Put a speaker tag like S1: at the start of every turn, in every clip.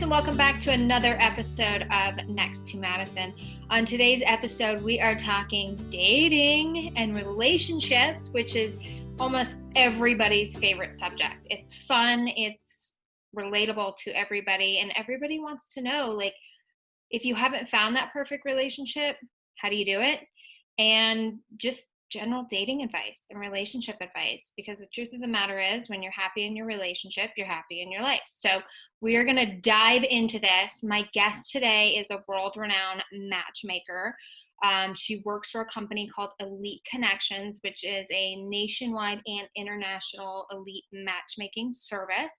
S1: and welcome back to another episode of Next to Madison. On today's episode, we are talking dating and relationships, which is almost everybody's favorite subject. It's fun, it's relatable to everybody, and everybody wants to know, like, if you haven't found that perfect relationship, how do you do it? And just general dating advice and relationship advice, because the truth of the matter is, when you're happy in your relationship, you're happy in your life. So we are going to dive into this. My guest today is a world-renowned matchmaker. She works for a company called Elite Connections, which is a nationwide and international elite matchmaking service.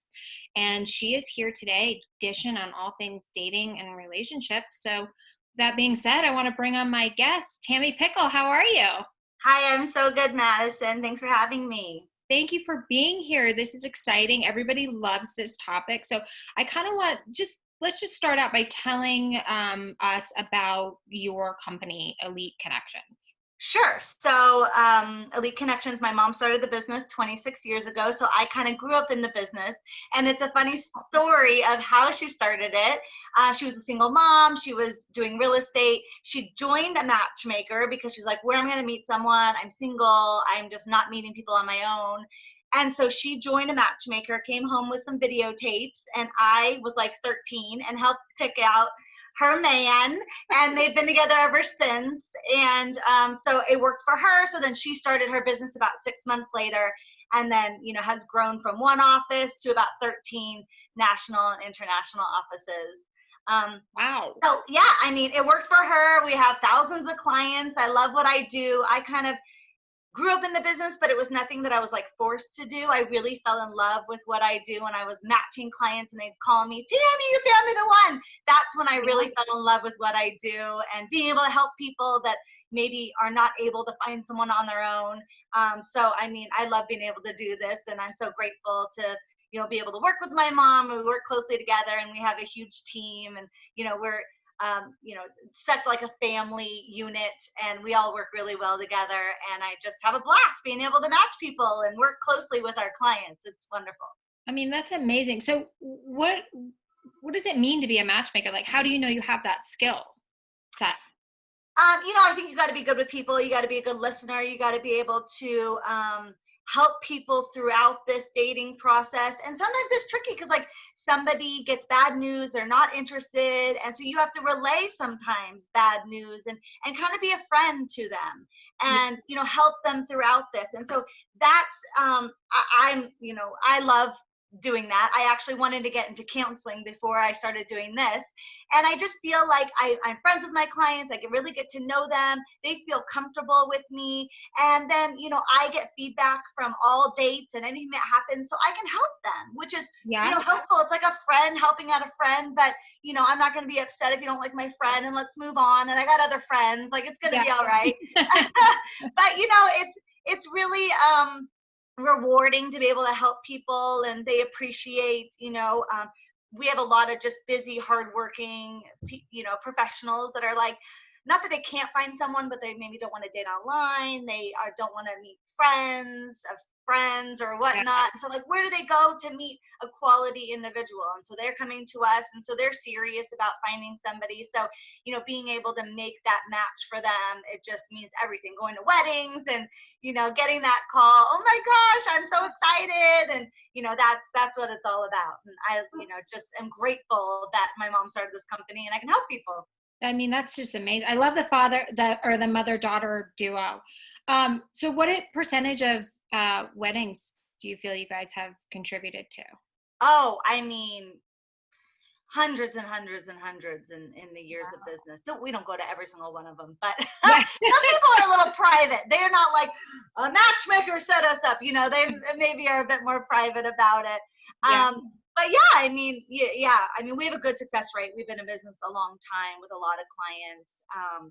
S1: And she is here today dishing on all things dating and relationships. So that being said, I want to bring on my guest, Tammi Pickle. How are you?
S2: Hi, I'm so good, Madison. Thanks for having me.
S1: Thank you for being here. This is exciting. Everybody loves this topic. So I kind of want let's just start out by telling us about your company, Elite Connections.
S2: Sure. So Elite Connections, my mom started the business 26 years ago. So I kind of grew up in the business. And it's a funny story of how she started it. She was a single mom. She was doing real estate. She joined a matchmaker because she's like, where am I going to meet someone? I'm single. I'm just not meeting people on my own. And so she joined a matchmaker, came home with some videotapes, and I was like 13 and helped pick out her man, and they've been together ever since. And so it worked for her. So then she started her business about 6 months later, and then, has grown from one office to about 13 national and international offices.
S1: Wow.
S2: So yeah, I mean, it worked for her. We have thousands of clients. I love what I do. I kind of grew up in the business, but it was nothing that I was like forced to do. I really fell in love with what I do when I was matching clients and they'd call me, Tammi, you found me the one. That's when I really fell in love with what I do and being able to help people that maybe are not able to find someone on their own. So, I mean, I love being able to do this, and I'm so grateful to be able to work with my mom. We work closely together, and we have a huge team, and we're it's such like a family unit, and we all work really well together, and I just have a blast being able to match people and work closely with our clients. It's wonderful.
S1: I mean, that's amazing. So what does it mean to be a matchmaker? Like, how do you know you have that skill set?
S2: I think you got to be good with people. You got to be a good listener. You got to be able to help people throughout this dating process. And sometimes it's tricky because like somebody gets bad news, they're not interested. And so you have to relay sometimes bad news and kind of be a friend to them and, help them throughout this. And so that's, I love doing that. I actually wanted to get into counseling before I started doing this. And I just feel like I'm friends with my clients. I can really get to know them. They feel comfortable with me. And then, I get feedback from all dates and anything that happens, so I can help them, which is, helpful. It's like a friend helping out a friend, but, I'm not going to be upset if you don't like my friend, and let's move on. And I got other friends, like it's going to be all right. But, it's really, rewarding to be able to help people, and they appreciate, we have a lot of just busy, hardworking, professionals that are like, not that they can't find someone, but they maybe don't want to date online. They don't want to meet friends of friends or whatnot. Yeah. And so like, where do they go to meet a quality individual? And so they're coming to us, and so they're serious about finding somebody. So, being able to make that match for them, it just means everything. Going to weddings and, getting that call, oh my gosh, I'm so excited. And, that's what it's all about. And I, just am grateful that my mom started this company and I can help people.
S1: I mean, that's just amazing. I love the mother-daughter duo. So what percentage of weddings do you feel you guys have contributed to?
S2: Oh, I mean, hundreds and hundreds and hundreds in the years of business. We don't go to every single one of them, but some people are a little private. They're not like, a matchmaker set us up. They maybe are a bit more private about it. But yeah, I mean, we have a good success rate. We've been in business a long time with a lot of clients.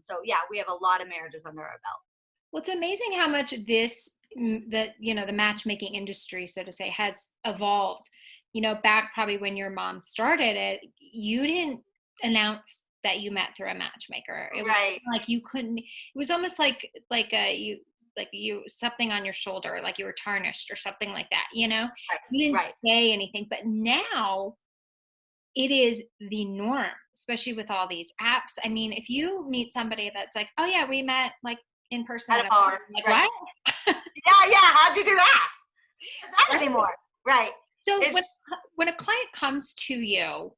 S2: So yeah, we have a lot of marriages under our belt.
S1: Well, it's amazing how much the matchmaking industry, so to say, has evolved. Back probably when your mom started it, you didn't announce that you met through a matchmaker. It was
S2: right.
S1: Like you couldn't. It was almost like you something on your shoulder, like you were tarnished or something like that.
S2: Right.
S1: You didn't say anything. But now it is the norm, especially with all these apps. I mean, if you meet somebody that's like, oh yeah, we met like in person
S2: At
S1: at
S2: a
S1: a bar,
S2: bar,
S1: like
S2: right?
S1: what?
S2: Yeah, how'd you do that? Is that
S1: Right.
S2: anymore? Right.
S1: So
S2: It's
S1: when a client comes to you,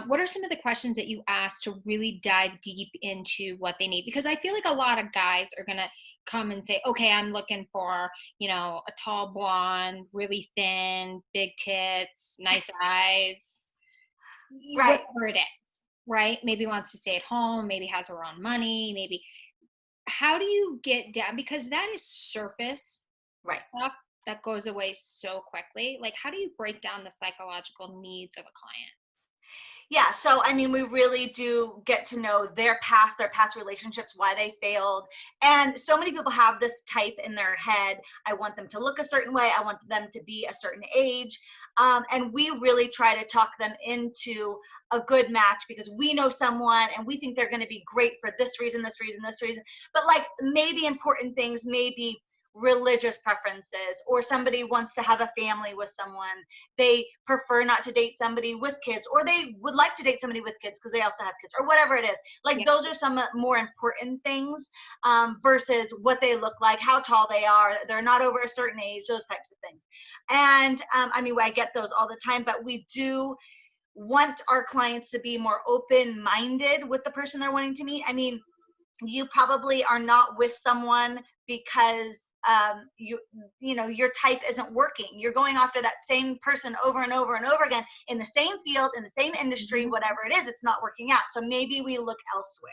S1: what are some of the questions that you ask to really dive deep into what they need? Because I feel like a lot of guys are gonna come and say, "Okay, I'm looking for, a tall blonde, really thin, big tits, nice eyes,
S2: right.
S1: whatever it is, right? Maybe wants to stay at home, maybe has her own money, maybe." How do you get down? Because that is surface
S2: Right.
S1: stuff that goes away so quickly. Like, how do you break down the psychological needs of a client?
S2: Yeah, so I mean, we really do get to know their past relationships, why they failed. And so many people have this type in their head. I want them to look a certain way, I want them to be a certain age. And we really try to talk them into a good match because we know someone and we think they're going to be great for this reason, this reason, this reason. But like maybe important things, maybe religious preferences, or somebody wants to have a family with someone, they prefer not to date somebody with kids, or they would like to date somebody with kids because they also have kids, or whatever it is. Like
S1: Yeah.
S2: those are some more important things, versus what they look like, how tall they are, they're not over a certain age, those types of things. And I mean, I get those all the time, but we do want our clients to be more open-minded with the person they're wanting to meet. I mean, you probably are not with someone because your type isn't working. You're going after that same person over and over and over again in the same field, in the same industry,
S1: Mhm.
S2: whatever it is, it's not working out. So maybe we look elsewhere.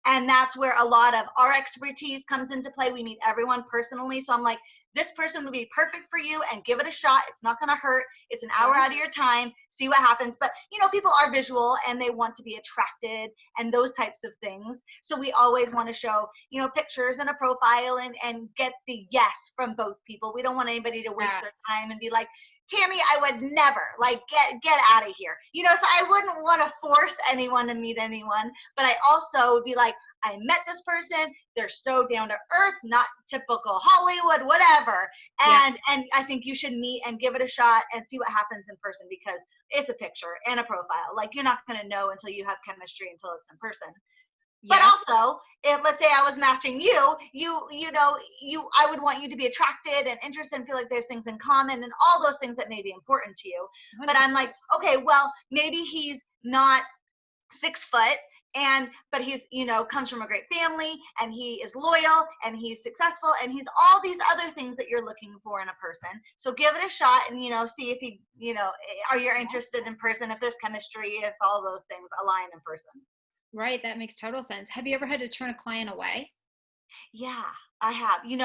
S2: And that's where a lot of our expertise comes into play. We meet everyone personally. So I'm like, this person would be perfect for you, and give it a shot. It's not going to hurt. It's an hour
S1: Yeah.
S2: out of your time. See what happens. But, people are visual and they want to be attracted and those types of things. So we always want to show, pictures and a profile, and get the yes from both people. We don't want anybody to waste
S1: Yeah.
S2: their time and be like, Tammi, I would never, like, get out of here. So I wouldn't want to force anyone to meet anyone, but I also would be like, I met this person, they're so down to earth, not typical Hollywood, whatever.
S1: Yeah.
S2: And I think you should meet and give it a shot and see what happens in person, because it's a picture and a profile. Like, you're not going to know until you have chemistry, until it's in person. But
S1: Yeah.
S2: also, if let's say I was matching I would want you to be attracted and interested and feel like there's things in common and all those things that may be important to you. But I'm
S1: 100%.
S2: like, okay, well, maybe he's not 6 foot, but he's comes from a great family, and he is loyal, and he's successful, and he's all these other things that you're looking for in a person. So give it a shot and see if he are you interested in person, if there's chemistry, if all those things align in person.
S1: Right. That makes total sense. Have you ever had to turn a client away?
S2: Yeah, I have. We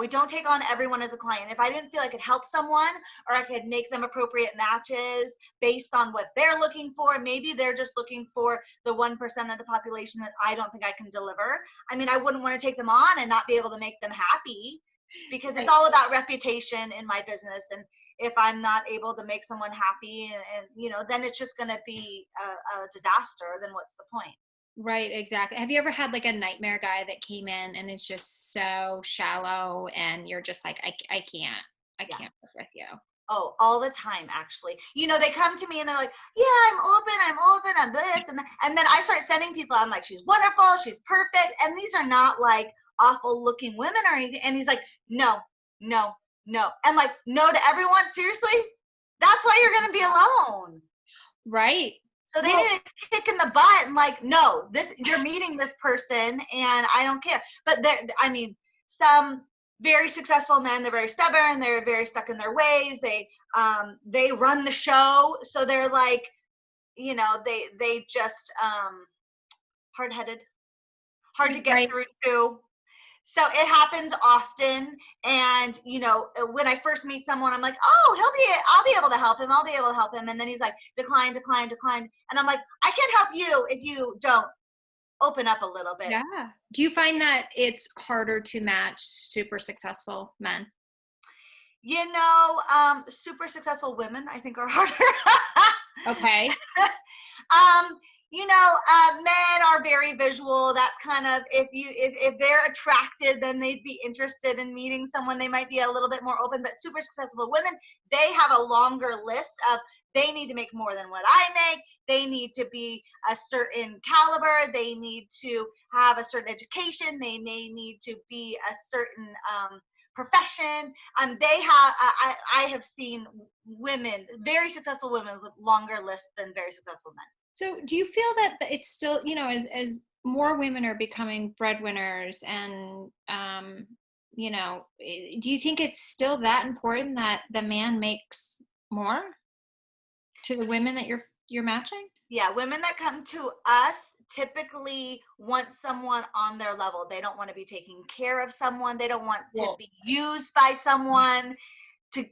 S2: don't take on everyone as a client. If I didn't feel I could help someone, or I could make them appropriate matches based on what they're looking for, maybe they're just looking for the 1% of the population that I don't think I can deliver. I mean, I wouldn't want to take them on and not be able to make them happy, because it's
S1: Right.
S2: all about reputation in my business. And if I'm not able to make someone happy, and then it's just going to be a disaster. Then what's the point?
S1: Right, exactly. Have you ever had like a nightmare guy that came in and is just so shallow and you're just like, I can't, I
S2: Yeah.
S1: can't work with you.
S2: Oh, all the time, actually. They come to me and they're like, yeah, I'm open, I'm this. And then I start sending people, I'm like, she's wonderful, she's perfect. And these are not like awful looking women or anything. And he's like, no, no, no. And like, no to everyone? Seriously? That's why you're going to be alone.
S1: Right.
S2: So they need a kick in the butt and like, no, you're meeting this person and I don't care. But some very successful men, they're very stubborn, they're very stuck in their ways. They run the show. So they're like, they just hard-headed, hard to get
S1: Right.
S2: through to. So it happens often. And, when I first meet someone, I'm like, oh, I'll be able to help him. I'll be able to help him. And then he's like, decline, decline, decline. And I'm like, I can't help you if you don't open up a little bit.
S1: Yeah. Do you find that it's harder to match super successful men?
S2: Super successful women, I think, are harder.
S1: Okay.
S2: Men are very visual. That's kind of, if they're attracted, then they'd be interested in meeting someone. They might be a little bit more open, but super successful women, they have a longer list of, they need to make more than what I make. They need to be a certain caliber. They need to have a certain education. They may need to be a certain profession. I have seen women, very successful women with longer lists than very successful men.
S1: So do you feel that it's still, as more women are becoming breadwinners and, do you think it's still that important that the man makes more to the women that you're matching?
S2: Yeah, women that come to us typically want someone on their level. They don't want to be taking care of someone. They don't want to be used by someone to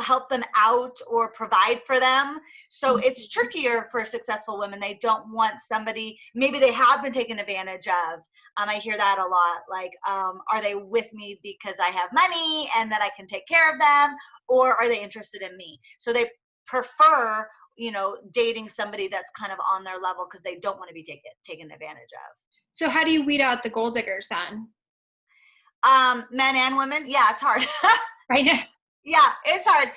S2: help them out or provide for them. So it's trickier for successful women. They don't want somebody, maybe they have been taken advantage of. I hear that a lot, like, are they with me because I have money and that I can take care of them, or are they interested in me? So they prefer dating somebody that's kind of on their level because they don't want to be taken advantage of.
S1: So how do you weed out the gold diggers then?
S2: Men and women. Yeah, it's hard.
S1: Right now.
S2: Yeah, it's hard.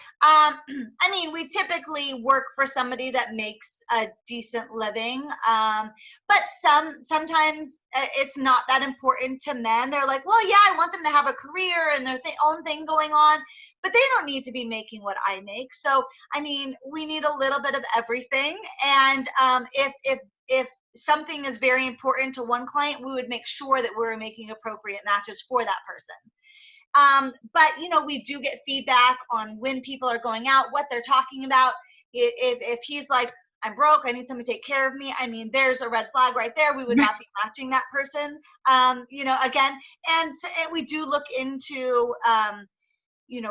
S2: We typically work for somebody that makes a decent living. But sometimes it's not that important to men. They're like, well, yeah, I want them to have a career and their own thing going on, but they don't need to be making what I make. So, we need a little bit of everything. And if something is very important to one client, we would make sure that we're making appropriate matches for that person. But we do get feedback on when people are going out, what they're talking about. If he's like, I'm broke, I need someone to take care of me, there's a red flag right there. We would not be matching that person. Again, and we do look into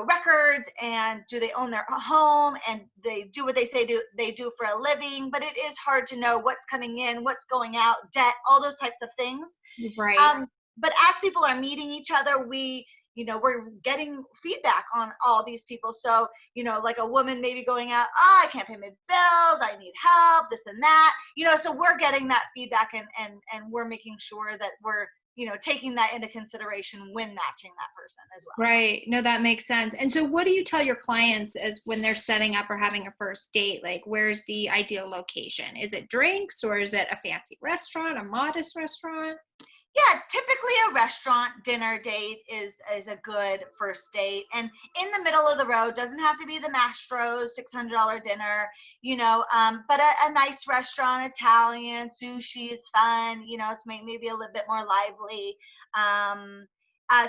S2: records, and do they own their home, and they do what they say they do for a living. But it is hard to know what's coming in, what's going out, debt, all those types of things.
S1: Right.
S2: But as people are meeting each other, we're getting feedback on all these people. So, like a woman maybe going out, I can't pay my bills, I need help, this and that, so we're getting that feedback, and we're making sure that we're, taking that into consideration when matching that person as well.
S1: Right. No, that makes sense. And so what do you tell your clients as when they're setting up or having a first date? Like, where's the ideal location? Is it drinks, or is it a fancy restaurant, a modest restaurant?
S2: Yeah, typically a restaurant dinner date is a good first date, and in the middle of the road. Doesn't have to be the Mastro's $600 dinner, but a nice restaurant, Italian, sushi is fun, it's maybe a little bit more lively.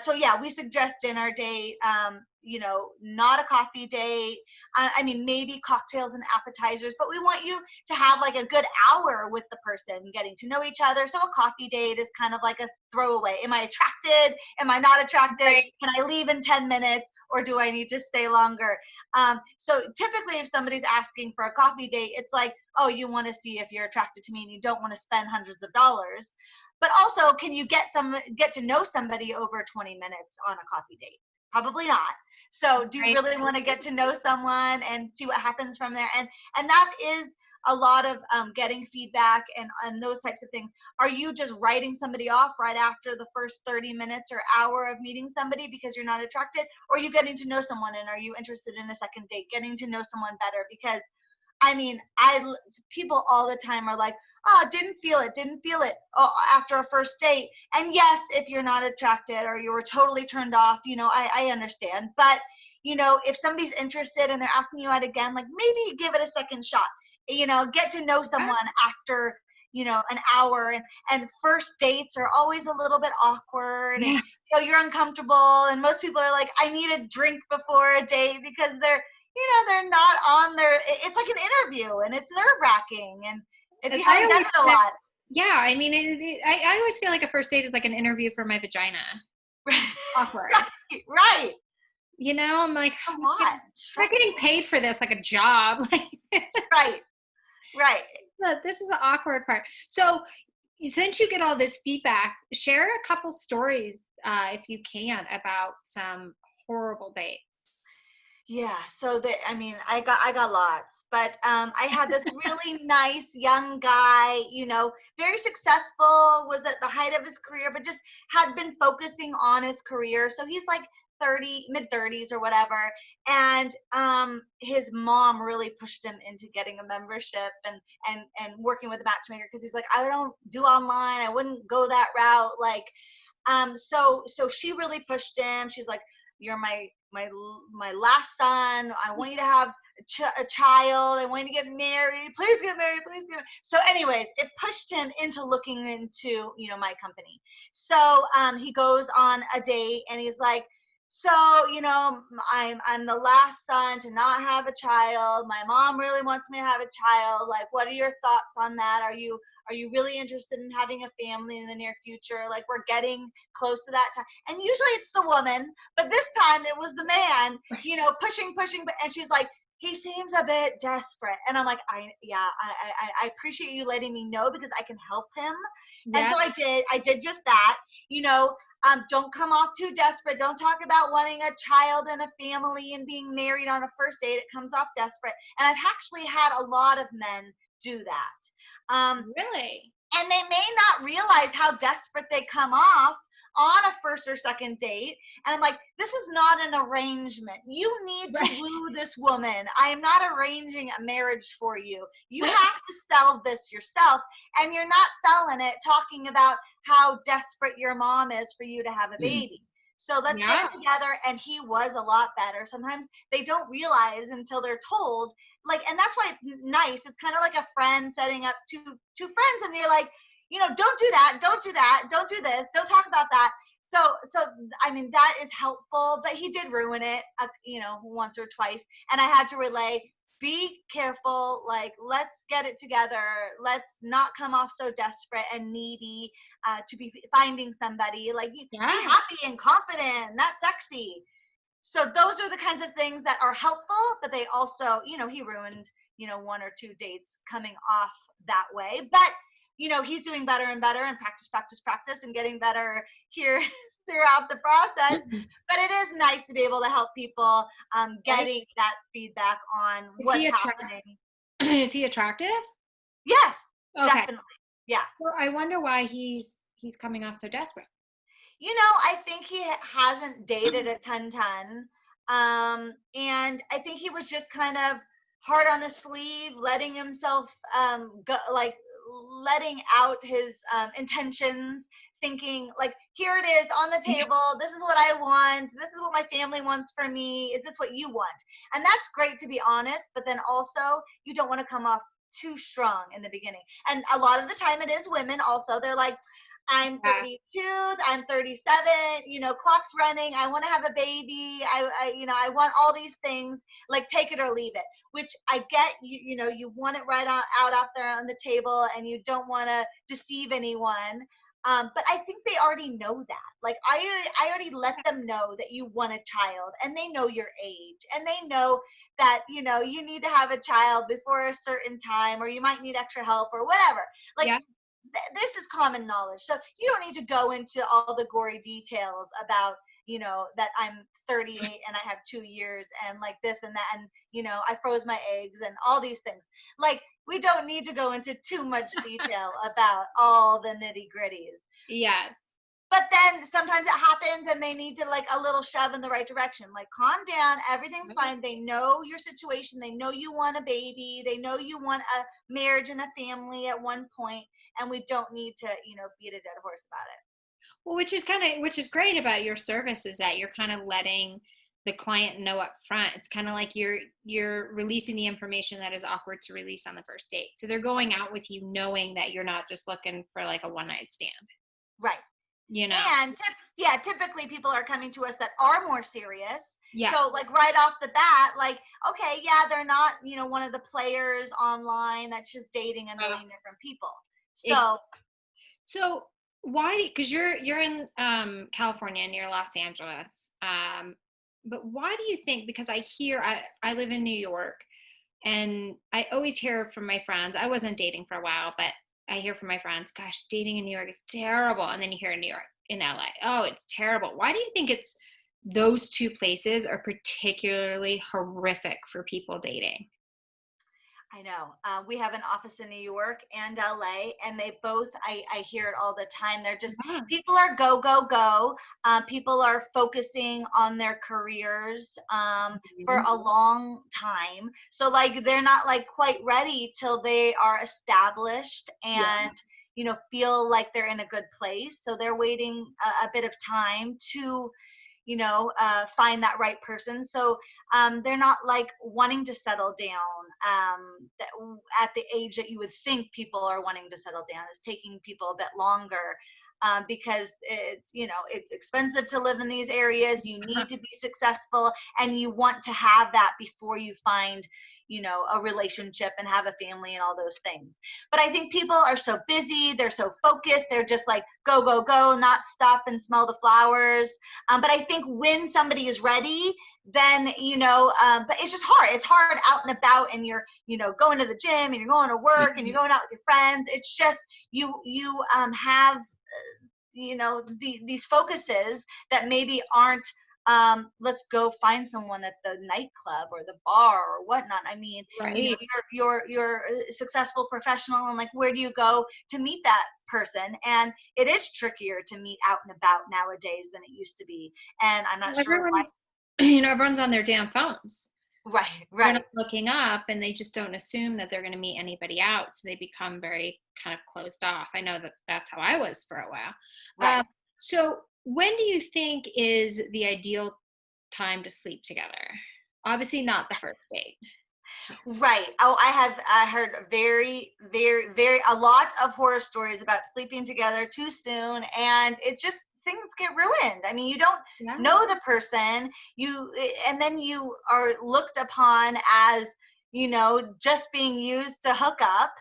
S2: So yeah, we suggest dinner date, not a coffee date. Maybe cocktails and appetizers, but we want you to have like a good hour with the person, getting to know each other. So a coffee date is kind of like a throwaway. Am I attracted? Am I not attracted? Right. Can I leave in 10 minutes, or do I need to stay longer? So typically if somebody's asking for a coffee date, it's like, oh, you want to see if you're attracted to me and you don't want to spend hundreds of dollars. But also, can you get to know somebody over 20 minutes on a coffee date? Probably not. So do you really want to get to know someone and see what happens from there? And that is a lot of getting feedback and those types of things. Are you just writing somebody off right after the first 30 minutes or hour of meeting somebody because you're not attracted? Or are you getting to know someone, and are you interested in a second date, getting to know someone better? Because people all the time are like, oh, didn't feel it after a first date. And yes, if you're not attracted or you were totally turned off, I understand. But, if somebody's interested and they're asking you out again, like, maybe give it a second shot, get to know someone after, an hour. And first dates are always a little bit awkward. Yeah. And, you're uncomfortable. And most people are like, I need a drink before a date, because they're not on their, it's like an interview, and it's nerve-wracking. And if you haven't done it a lot.
S1: Yeah, I always feel like a first date is like an interview for my vagina. Awkward.
S2: Right.
S1: I'm like, come on. We're getting paid for this, like a job.
S2: Right.
S1: This is the awkward part. So since you get all this feedback, share a couple stories, if you can, about some horrible dates.
S2: Yeah, so I mean, I got lots, but I had this really nice young guy, very successful, was at the height of his career, but just had been focusing on his career. So he's like 30, mid 30s or whatever. And his mom really pushed him into getting a membership and working with a matchmaker, because he's like, I don't do online, I wouldn't go that route. Like, so she really pushed him. She's like, you're my last son. I want you to have a child. I want you to get married. Please get married. Please get married. So, anyways, it pushed him into looking into, my company. So, he goes on a date and he's like, so, I'm the last son to not have a child. My mom really wants me to have a child. Like, what are your thoughts on that? Are you really interested in having a family in the near future? Like, we're getting close to that time. And usually it's the woman, but this time it was the man, pushing, and she's like, he seems a bit desperate. And I'm like, I appreciate you letting me know, because I can help him. And
S1: Yeah.
S2: so I did just that. Don't come off too desperate. Don't talk about wanting a child and a family and being married on a first date. It comes off desperate. And I've actually had a lot of men do that.
S1: Really?
S2: And they may not realize how desperate they come off on a first or second date. And I'm like, this is not an arrangement. You need to woo this woman. I am not arranging a marriage for you. You have to sell this yourself. And you're not selling it talking about how desperate your mom is for you to have a baby. So let's get
S1: Yeah.
S2: it together. And he was a lot better. Sometimes they don't realize until they're told. Like, and that's why it's nice. It's kind of like a friend setting up two friends, and you're like, don't do that, don't do that, don't do this, don't talk about that. So I mean, that is helpful, but he did ruin it, once or twice, and I had to relay, be careful, like, let's get it together, let's not come off so desperate and needy, to be finding somebody. Like, be happy and confident, not sexy. So those are the kinds of things that are helpful, but they also, he ruined, one or two dates coming off that way. But, he's doing better and better, and practice, and getting better here throughout the process. But it is nice to be able to help people getting that feedback on what's happening.
S1: Is he attractive?
S2: Yes,
S1: Okay.
S2: definitely. Yeah.
S1: Well, I wonder why he's coming off so desperate.
S2: I think he hasn't dated a ton. And I think he was just kind of hard on his sleeve, letting himself go, like letting out his intentions, thinking like, here it is on the table. This is what I want. This is what my family wants for me. Is this what you want? And that's great, to be honest. But then also, you don't want to come off too strong in the beginning. And a lot of the time it is women also. They're like, I'm 32, I'm 37, clock's running. I want to have a baby. I want all these things, like, take it or leave it, which I get. You want it right out there on the table, and you don't want to deceive anyone. But I think they already know that. Like, I already let them know that you want a child, and they know your age, and they know that, you need to have a child before a certain time, or you might need extra help or whatever. Like, this is common knowledge. So you don't need to go into all the gory details about, that I'm 38 and I have 2 years and like this and that. And, I froze my eggs and all these things. Like, we don't need to go into too much detail about all the nitty gritties.
S1: Yes.
S2: But then sometimes it happens and they need to, like, a little shove in the right direction. Like, calm down, everything's fine. They know your situation. They know you want a baby. They know you want a marriage and a family at one point, and we don't need to, beat a dead horse about it.
S1: Well, which is great about your service, is that you're kind of letting the client know up front. It's kind of like you're releasing the information that is awkward to release on the first date. So they're going out with you knowing that you're not just looking for like a one-night stand.
S2: Right. And typically people are coming to us that are more serious. Yeah. So, like, right off the bat, like, okay, yeah, they're not, one of the players online that's just dating a million different people.
S1: So why? Because you're in California, near Los Angeles. But why do you think? Because I live in New York, and I always hear from my friends. I wasn't dating for a while, but I hear from my friends, gosh, dating in New York is terrible. And then you hear in LA, oh, it's terrible. Why do you think it's those two places are particularly horrific for people dating.
S2: I know. We have an office in New York and LA, and they both, I hear it all the time. They're just,
S1: Yeah.
S2: people are go, go, go. People are focusing on their careers for a long time. So, like, they're not like quite ready till they are established
S1: Yeah.
S2: and, feel like they're in a good place. So they're waiting a bit of time to, find that right person. So they're not like wanting to settle down at the age that you would think people are wanting to settle down. It's taking people a bit longer because it's expensive to live in these areas. You need to be successful, and you want to have that before you find a relationship and have a family and all those things. But I think people are so busy, they're so focused, they're just like go, go, go, not stop and smell the flowers. But I think when somebody is ready, then but it's just hard. It's hard out and about, and you're going to the gym and you're going to work and you're going out with your friends. It's just you have these focuses that maybe aren't let's go find someone at the nightclub or the bar or whatnot. I mean,
S1: Right.
S2: you're a successful professional, and like, where do you go to meet that person? And it is trickier to meet out and about nowadays than it used to be. And I'm not sure why.
S1: Everyone's on their damn phones.
S2: Right,
S1: They're
S2: right.
S1: not looking up, and they just don't assume that they're going to meet anybody out. So they become very kind of closed off. I know that that's how I was for a while.
S2: Right.
S1: So when do you think is the ideal time to sleep together? Obviously not the first date.
S2: Right. Oh, I heard very, very, very a lot of horror stories about sleeping together too soon, and it just things get ruined. I mean, you don't
S1: Yeah.
S2: know the person, and then you are looked upon as, just being used to hook up,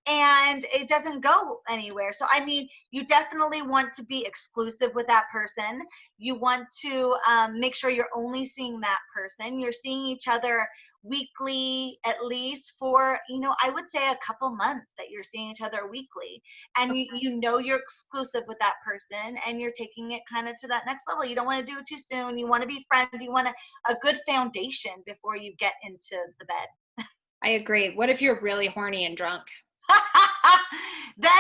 S2: and it doesn't go anywhere. So, I mean, you definitely want to be exclusive with that person. You want to make sure you're only seeing that person. You're seeing each other weekly, at least for I would say a couple months, that you're seeing each other weekly, and you're exclusive with that person, and you're taking it kind of to that next level. You don't want to do it too soon. You want to be friends. You want a good foundation before you get into the bed.
S1: I agree. What if you're really horny and drunk?
S2: Then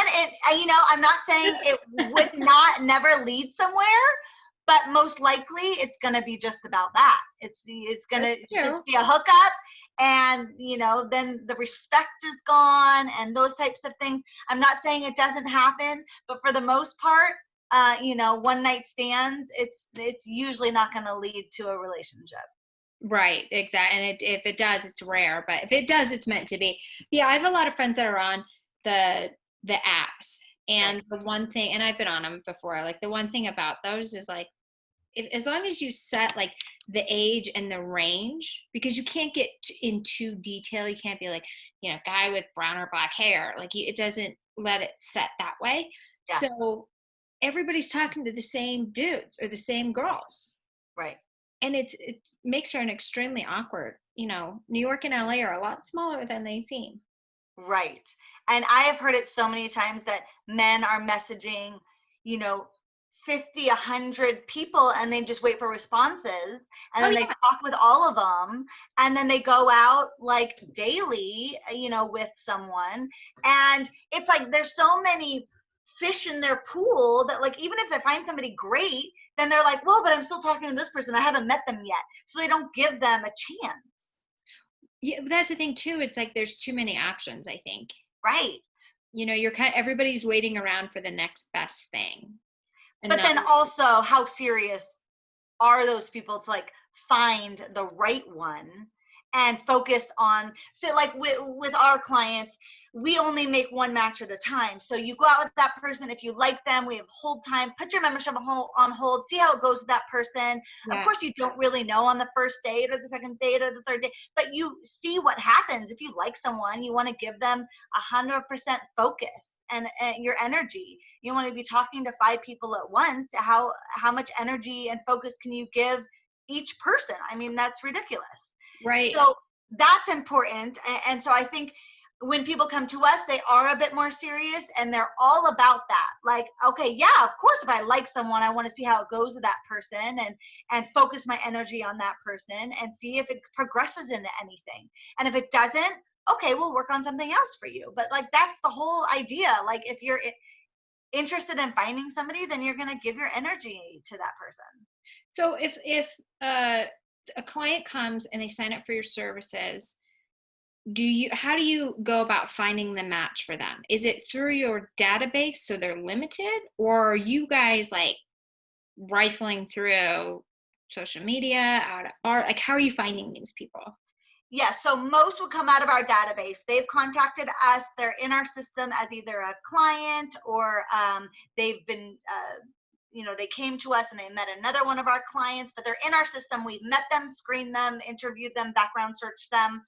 S2: I'm not saying it would not never lead somewhere, but most likely it's going to be just about that. It's going to just be a hookup, and then the respect is gone and those types of things. I'm not saying it doesn't happen, but for the most part, one night stands, it's usually not going to lead to a relationship.
S1: Right, exactly. And if it does, it's rare, but if it does, it's meant to be. Yeah, I have a lot of friends that are on the apps, and the one thing, and I've been on them before, like the one thing about those is like, as long as you set like the age and the range, because you can't get in too detail. You can't be like, guy with brown or black hair. Like it doesn't let it set that way.
S2: Yeah.
S1: So everybody's talking to the same dudes or the same girls.
S2: Right.
S1: And it makes for an extremely awkward, New York and LA are a lot smaller than they seem.
S2: Right. And I have heard it so many times that men are messaging, 50, 100 people, and they just wait for responses, and then they talk with all of them, and then they go out like daily, with someone. And it's like there's so many fish in their pool that, like, even if they find somebody great, then they're like, well, but I'm still talking to this person. I haven't met them yet. So they don't give them a chance.
S1: Yeah, but that's the thing too. It's like there's too many options, I think.
S2: Right.
S1: You're everybody's waiting around for the next best thing.
S2: But then also, how serious are those people to like find the right one and focus on? So like with our clients, we only make one match at a time. So you go out with that person. If you like them, we have hold time. Put your membership on hold. See how it goes with that person. Yeah. Of course, you don't really know on the first date or the second date or the third date, but you see what happens. If you like someone, you want to give them 100% focus and your energy. You want to be talking to 5 people at once. How much energy and focus can you give each person? I mean, that's ridiculous.
S1: Right.
S2: So that's important. And so I think when people come to us, they are a bit more serious and they're all about that. Like, okay, yeah, of course, if I like someone, I want to see how it goes with that person and focus my energy on that person and see if it progresses into anything. And if it doesn't, okay, we'll work on something else for you. But like, that's the whole idea. Like, if you're interested in finding somebody, then you're going to give your energy to that person.
S1: So if a client comes and they sign up for your services, how do you go about finding the match for them? Is it through your database so they're limited, or are you guys like rifling through social media, out at bar? Like, how are you finding these people?
S2: Yeah, so most will come out of our database. They've contacted us. They're in our system as either a client or they've been they came to us and they met another one of our clients, but they're in our system. We've met them, screened them, interviewed them, background searched them.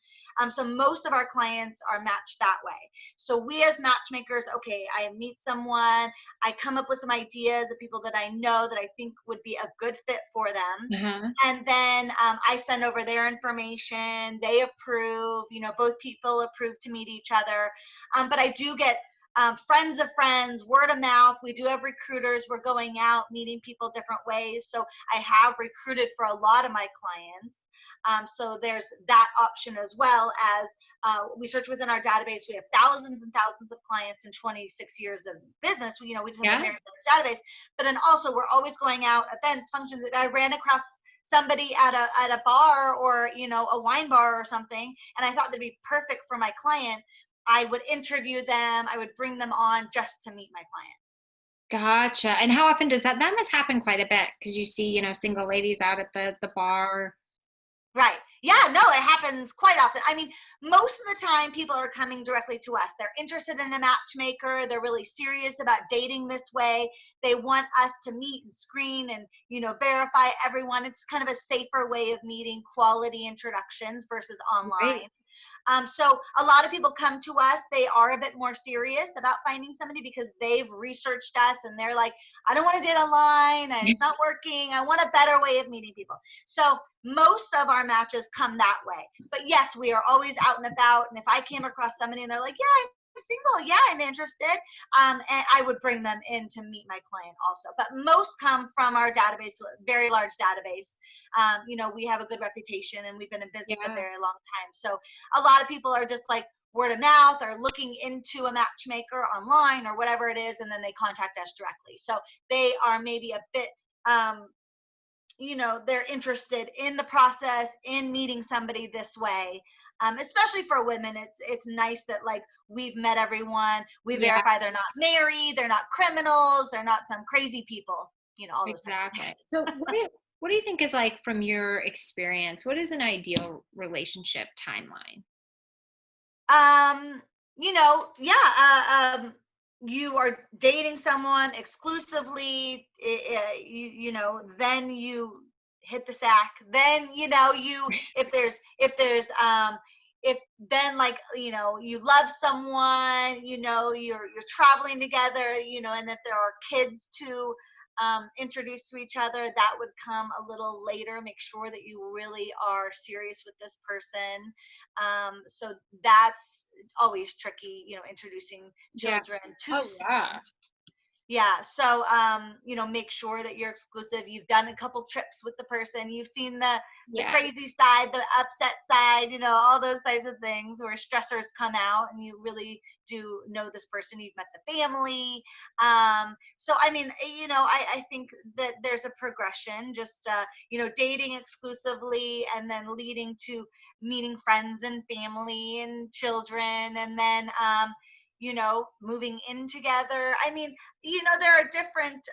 S2: So most of our clients are matched that way. So we as matchmakers, okay, I meet someone, I come up with some ideas of people that I know that I think would be a good fit for them.
S1: Uh-huh.
S2: And then I send over their information, they approve, both people approve to meet each other. But I do get friends of friends, word of mouth. We do have recruiters. We're going out, meeting people different ways. So I have recruited for a lot of my clients. So there's that option as well as we search within our database. We have thousands and thousands of clients in 26 years of business. We just have a very large database. But then also we're always going out, events, functions. I ran across somebody at a bar or a wine bar or something, and I thought that'd be perfect for my client. I would interview them. I would bring them on just to meet my client.
S1: Gotcha. And how often does that must happen quite a bit, because you see, single ladies out at the bar.
S2: Right. Yeah, no, it happens quite often. I mean, most of the time people are coming directly to us. They're interested in a matchmaker. They're really serious about dating this way. They want us to meet and screen and, verify everyone. It's kind of a safer way of meeting, quality introductions versus online.
S1: Right.
S2: So a lot of people come to us. They are a bit more serious about finding somebody because they've researched us and they're like, I don't want to date online and it's not working. I want a better way of meeting people. So most of our matches come that way. But yes, we are always out and about. And if I came across somebody and they're like, yeah, I'm single, yeah, I'm interested, and I would bring them in to meet my client also. But most come from our database, very large database. We have a good reputation and we've been in business a very long time. So a lot of people are just like word of mouth or looking into a matchmaker online or whatever it is, and then they contact us directly. So they are maybe a bit they're interested in the process, in meeting somebody this way. Especially for women, it's nice that like we've met everyone, we verify they're not married, they're not criminals, they're not some crazy people, all those
S1: Exactly. So what do you think is, like, from your experience, what is an ideal relationship timeline?
S2: You are dating someone exclusively, then you hit the sack, then if then like you love someone, you're traveling together, and if there are kids to introduce to each other, that would come a little later. Make sure that you really are serious with this person. So that's always tricky, introducing children to yeah. So, make sure that you're exclusive. You've done a couple trips with the person. You've seen the crazy side, the upset side, all those types of things where stressors come out and you really do know this person. You've met the family. So, I mean, I think that there's a progression, just, dating exclusively and then leading to meeting friends and family and children, and then, moving in together. I mean, there are different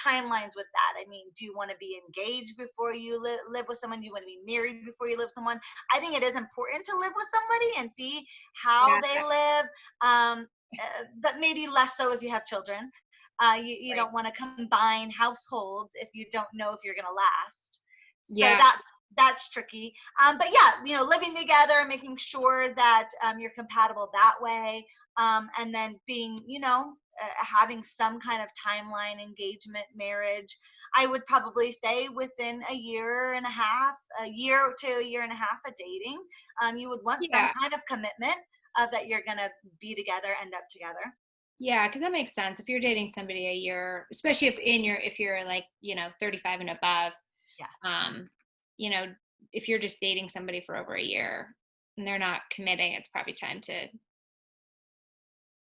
S2: timelines with that. I mean, do you want to be engaged before you live with someone? Do you want to be married before you live with someone? I think it is important to live with somebody and see how they live, but maybe less so if you have children. You don't want to combine households if you don't know if you're going to last. So that's tricky. But yeah, living together, making sure that you're compatible that way. And then being, having some kind of timeline, engagement, marriage. I would probably say within a year and a half, a year to a year and a half of dating, you would want some kind of commitment. that you're going to be together, end up together.
S1: Yeah, because that makes sense. If you're dating somebody a year, especially if you're like, 35 and above,
S2: Yeah.
S1: you know, if you're just dating somebody for over a year and they're not committing, it's probably time to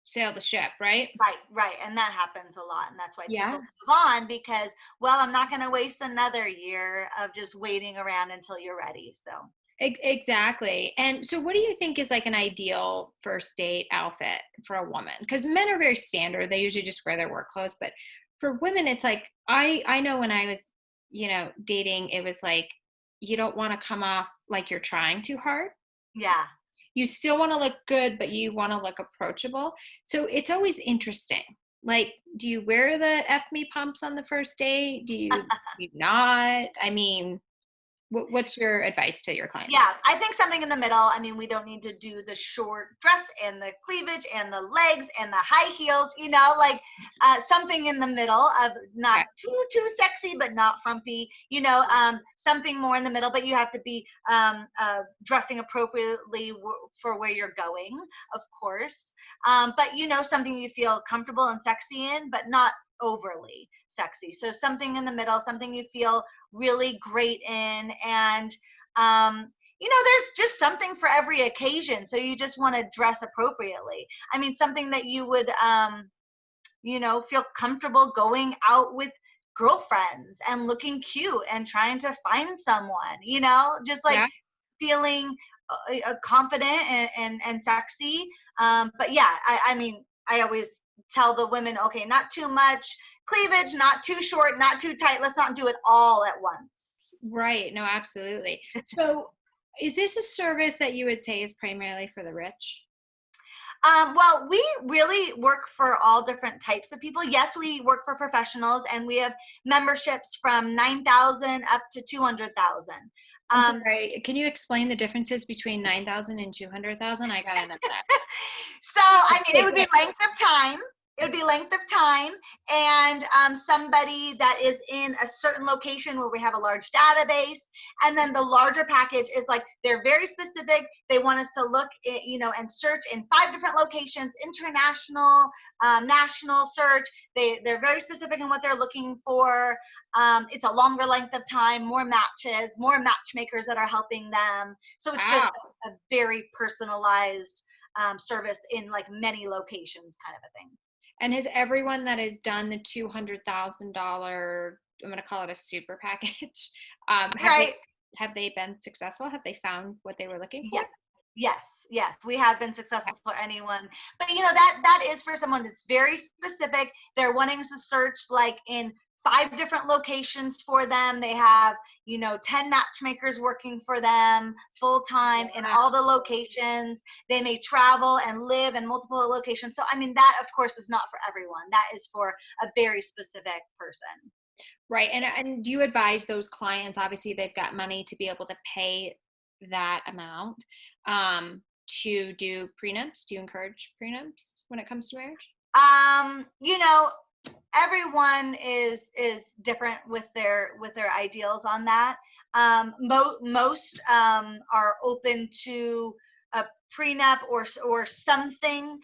S1: sail the ship, right?
S2: Right. And that happens a lot. And that's why
S1: Yeah.
S2: people move on because, well, I'm not going to waste another year of just waiting around until you're ready. So,
S1: Exactly. And so what do you think is like an ideal first date outfit for a woman? Because men are very standard. They usually just wear their work clothes. But for women, it's like, I know when I was, dating, it was like, you don't want to come off like you're trying too hard.
S2: yeah.
S1: You still want to look good, but you want to look approachable. So it's always interesting. Like, do you wear the F me pumps on the first date? Do you not? I mean, what's your advice to your clients?
S2: Yeah, I think something in the middle. I mean, we don't need to do the short dress and the cleavage and the legs and the high heels, like something in the middle of not
S1: Okay.
S2: too sexy, but not frumpy, something more in the middle, but you have to be dressing appropriately for where you're going, of course. But, something you feel comfortable and sexy in, but not overly sexy. So something in the middle, something you feel really great in. And there's just something for every occasion. So you just want to dress appropriately. I mean, something that you would, feel comfortable going out with girlfriends and looking cute and trying to find someone, just like
S1: Yeah.
S2: feeling confident and sexy. But yeah, I mean, I always tell the women, okay, not too much cleavage, not too short, not too tight. Let's not do it all at once.
S1: Right. No, absolutely. So is this a service that you would say is primarily for the rich?
S2: Well, we really work for all different types of people. Yes, we work for professionals, and we have memberships from 9,000 up to 200,000.
S1: I'm sorry. Can you explain the differences between 9,000 and 200,000? I gotta know that.
S2: So, I mean, it would be length of time. It would be length of time and somebody that is in a certain location where we have a large database. And then the larger package is like they're very specific. They want us to look, and search in 5 different locations, international, national search. They're very specific in what they're looking for. It's a longer length of time, more matches, more matchmakers that are helping them. So it's just
S1: Wow.
S2: a very personalized service in like many locations kind of a thing.
S1: And has everyone that has done the $200,000, I'm going to call it a super package, have they
S2: Right.
S1: have they been successful? Have they found what they were looking
S2: Yeah.
S1: for?
S2: Yes, we have been successful for anyone. But that is for someone that's very specific. They're wanting to search like in 5 different locations for them. They have, 10 matchmakers working for them full time in
S1: Wow.
S2: all the locations. They may travel and live in multiple locations. So I mean that of course is not for everyone. That is for a very specific person.
S1: Right. And do you advise those clients, obviously they've got money to be able to pay that amount, to do prenups? Do you encourage prenups when it comes to marriage?
S2: Um, you know, everyone is different with their ideals on that. Most are open to a prenup or something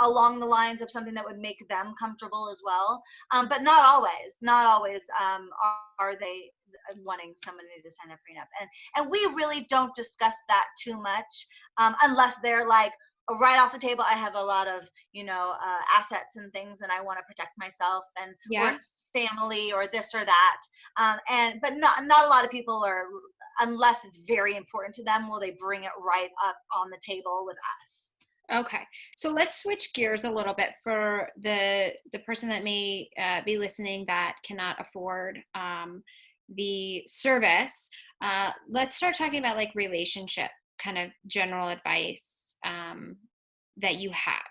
S2: along the lines of something that would make them comfortable as well. But not always. Not always are they wanting somebody to sign a prenup. And we really don't discuss that too much unless they're like, right off the table, I have a lot of assets and things and I want to protect myself, and or
S1: Yeah.
S2: it's family or this or that, but not a lot of people are, unless it's very important to them, will they bring it right up on the table with us.
S1: Okay. So let's switch gears a little bit for the person that may be listening that cannot afford the service. Let's start talking about like relationship kind of general advice that you have.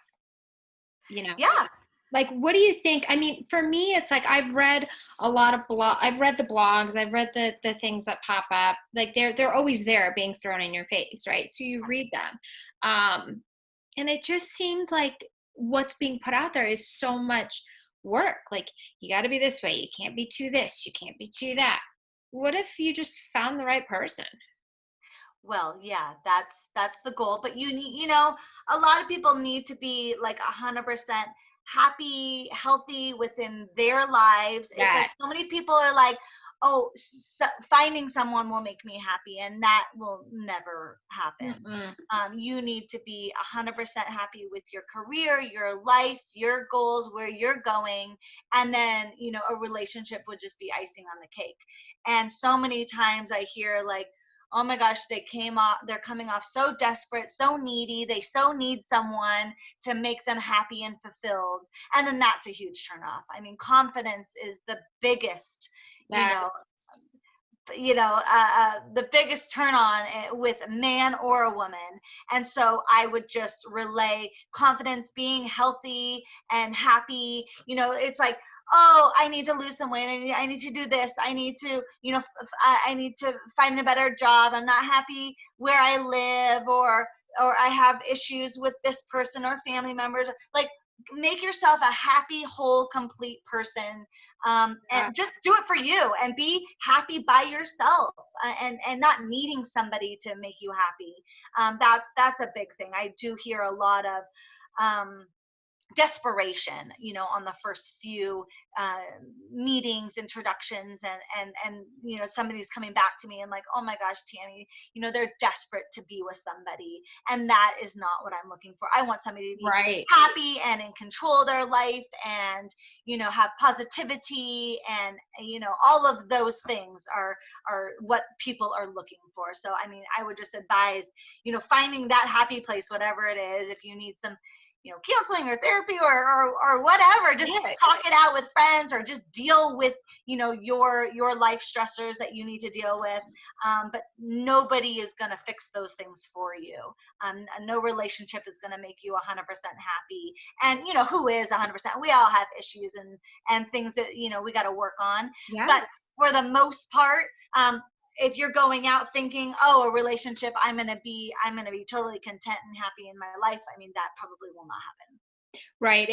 S1: You know,
S2: Yeah.
S1: like what do you think? I mean, for me, it's like I've read a lot of I've read the blogs, I've read the things that pop up. Like they're always there, being thrown in your face, right? So you read them, and it just seems like what's being put out there is so much work. Like you got to be this way, you can't be too this, you can't be too that. What if you just found the right person?
S2: Well, yeah, that's the goal. But you need, a lot of people need to be like 100% happy, healthy within their lives. It's like
S1: That.
S2: so many people are like, oh, finding someone will make me happy, and that will never happen.
S1: Mm-mm.
S2: You need to be 100% happy with your career, your life, your goals, where you're going, and then a relationship would just be icing on the cake. And so many times I hear like, oh my gosh, they're coming off so desperate, so needy, they so need someone to make them happy and fulfilled. And then that's a huge turnoff. I mean, confidence is the biggest, you
S1: That.
S2: know the biggest turn on with a man or a woman. And so I would just relay confidence, being healthy and happy. It's like, oh, I need to lose some weight, I need to do this, I need to I need to find a better job, I'm not happy where I live, or I have issues with this person or family members. Like, make yourself a happy, whole, complete person,
S1: Yeah.
S2: and just do it for you and be happy by yourself, and not needing somebody to make you happy. That's a big thing. I do hear a lot of desperation, on the first few uh, meetings, introductions, and somebody's coming back to me and like, oh my gosh, Tammi, they're desperate to be with somebody, and that is not what I'm looking for. I want somebody to be
S1: Right.
S2: happy and in control of their life, and have positivity, and all of those things are what people are looking for. So I mean, I would just advise finding that happy place, whatever it is. If you need some counseling or therapy, or whatever, just
S1: Yeah.
S2: talk it out with friends, or just deal with your life stressors that you need to deal with. But nobody is going to fix those things for you. No relationship is going to make you 100% happy. And who is 100%? We all have issues and things that we got to work on.
S1: Yeah.
S2: But for the most part, if you're going out thinking, oh, a relationship, I'm going to be totally content and happy in my life, I mean, that probably will not happen.
S1: Right.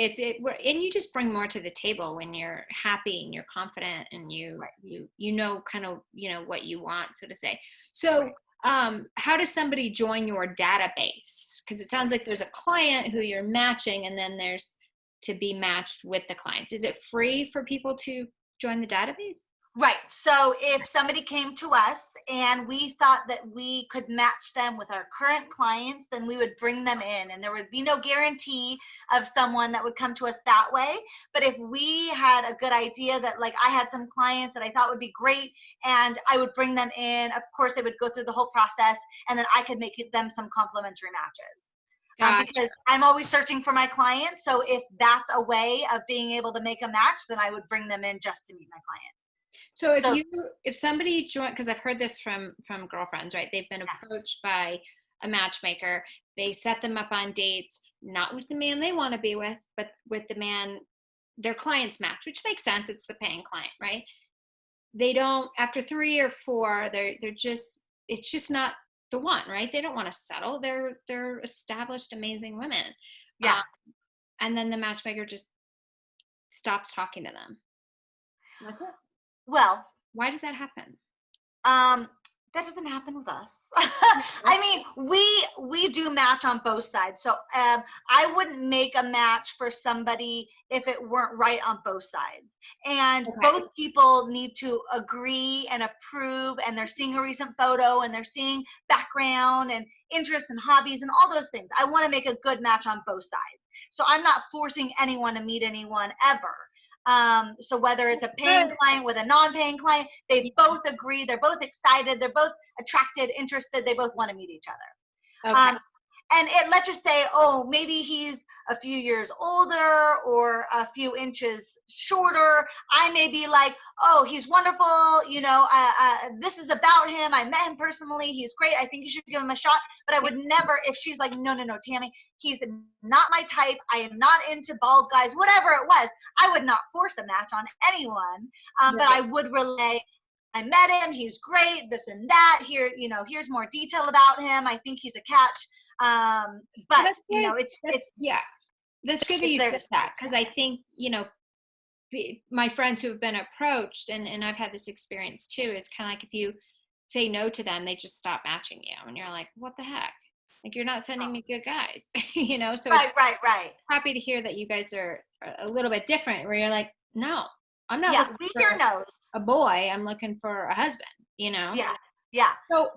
S1: And you just bring more to the table when you're happy and you're confident, and
S2: Right.
S1: you know kind of what you want, so to say. So
S2: Right.
S1: how does somebody join your database? Because it sounds like there's a client who you're matching, and then there's to be matched with the clients. Is it free for people to join the database?
S2: Right. So if somebody came to us and we thought that we could match them with our current clients, then we would bring them in, and there would be no guarantee of someone that would come to us that way. But if we had a good idea that, like, I had some clients that I thought would be great, and I would bring them in, of course, they would go through the whole process, and then I could make them some complimentary matches.
S1: Gotcha.
S2: Because I'm always searching for my clients. So if that's a way of being able to make a match, then I would bring them in just to meet my client.
S1: So
S2: So
S1: if somebody joined, because I've heard this from girlfriends, right? They've been
S2: yeah.
S1: approached by a matchmaker. They set them up on dates, not with the man they want to be with, but with the man their clients match, which makes sense. It's the paying client, right? They don't, after 3 or 4, they're just, it's just not the one, right? They don't want to settle. They're established, amazing women.
S2: Yeah.
S1: Um, and then the matchmaker just stops talking to them. That's it.
S2: Well,
S1: Why does that happen?
S2: um, that doesn't happen with us. I mean, we do match on both sides. So I wouldn't make a match for somebody if it weren't right on both sides. And
S1: Okay.
S2: both people need to agree and approve, and they're seeing a recent photo, and they're seeing background and interests and hobbies and all those things. I want to make a good match on both sides. So I'm not forcing anyone to meet anyone ever. So whether it's a paying client with a non-paying client, they both agree, they're both excited, they're both attracted, interested, they both want to meet each other.
S1: Okay.
S2: And let's just say, oh, maybe he's a few years older or a few inches shorter. I may be like, oh, he's wonderful. This is about him. I met him personally. He's great. I think you should give him a shot. But I would never, if she's like, no, Tammi, he's not my type. I am not into bald guys, whatever it was. I would not force a match on anyone. But I would relay, I met him. He's great. This and that. Here's more detail about him. I think he's a catch. But
S1: yeah, that's good that you said that, because I think my friends who have been approached, and I've had this experience too, is kind of like, say no to them, they just stop matching you. And you're like, what the heck? Like, you're not sending me good guys, So it's
S2: Right.
S1: happy to hear that you guys are a little bit different, where you're like, no, I'm not
S2: Yeah,
S1: looking
S2: we
S1: for
S2: hear no's.
S1: a boy. I'm looking for a husband,
S2: Yeah.
S1: So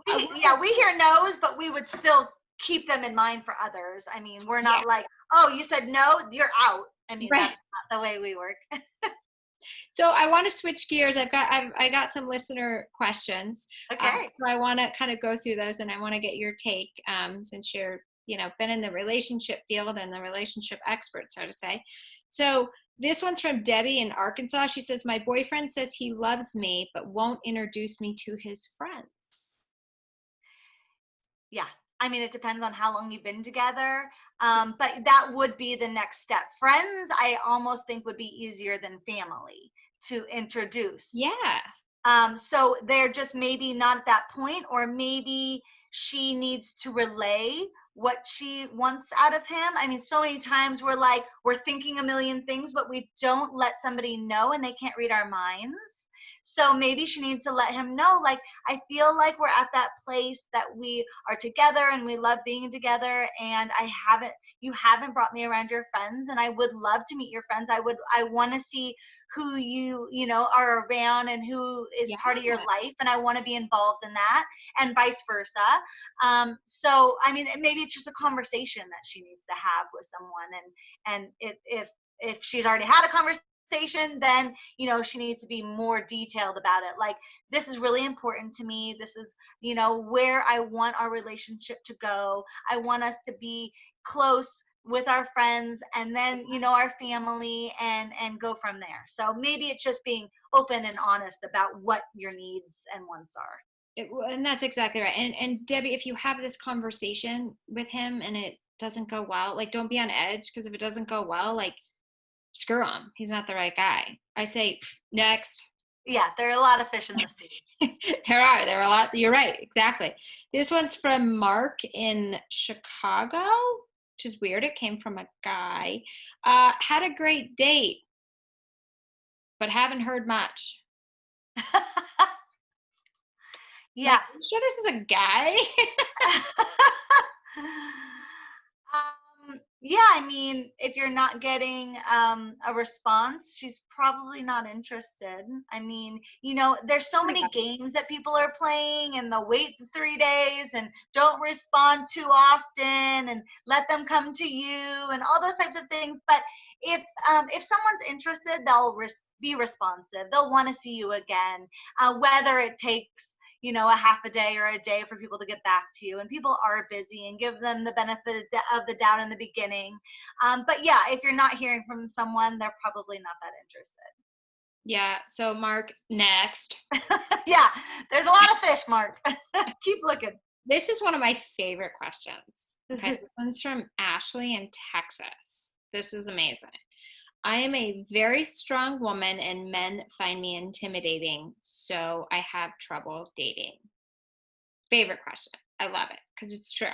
S2: We hear no's, but we would still keep them in mind for others. I mean, we're
S1: yeah,
S2: not like, oh, you said no, you're out. I mean,
S1: right.
S2: that's not the way we work.
S1: So I want to switch gears. I got some listener questions.
S2: Okay.
S1: So I want to kind of go through those, and I want to get your take, since you're, been in the relationship field and the relationship expert, so to say. So this one's from Debbie in Arkansas. She says, my boyfriend says he loves me, but won't introduce me to his friends.
S2: Yeah. I mean, it depends on how long you've been together. But that would be the next step. Friends, I almost think would be easier than family to introduce.
S1: Yeah.
S2: So they're just maybe not at that point, or maybe she needs to relay what she wants out of him. I mean, so many times we're thinking a million things, but we don't let somebody know, and they can't read our minds. So maybe she needs to let him know, like, I feel like we're at that place that we are together and we love being together, and you haven't brought me around your friends, and I would love to meet your friends. I want to see who are around and who is part of your life, and I want to be involved in that, and vice versa. So I mean, maybe it's just a conversation that she needs to have with someone, and if she's already had a conversation, then she needs to be more detailed about it. Like, this is really important to me. This is where I want our relationship to go. I want us to be close with our friends, and then our family, and go from there. So maybe it's just being open and honest about what your needs and wants are.
S1: And that's exactly right. And Debbie, if you have this conversation with him and it doesn't go well, like, don't be on edge, because if it doesn't go well, like, screw him. He's not the right guy. I say, next.
S2: Yeah, there are a lot of fish in the sea.
S1: There are a lot. You're right. Exactly. This one's from Mark in Chicago, which is weird. It came from a guy. Had a great date, but haven't heard much.
S2: Yeah.
S1: Like, I'm sure this is a guy.
S2: Yeah, I mean, if you're not getting a response, she's probably not interested. I mean, there's so many games that people are playing, and they'll wait 3 days and don't respond too often, and let them come to you, and all those types of things. But if someone's interested, they'll be responsive. They'll want to see you again, whether it takes a half a day or a day for people to get back to you. And people are busy, and give them the benefit of the doubt in the beginning. But yeah, if you're not hearing from someone, they're probably not that interested.
S1: Yeah. So Mark, next.
S2: Yeah, there's a lot of fish, Mark. Keep looking.
S1: This is one of my favorite questions. Okay. This one's from Ashley in Texas. This is amazing. I am a very strong woman, and men find me intimidating, so I have trouble dating. Favorite question. I love it because it's true.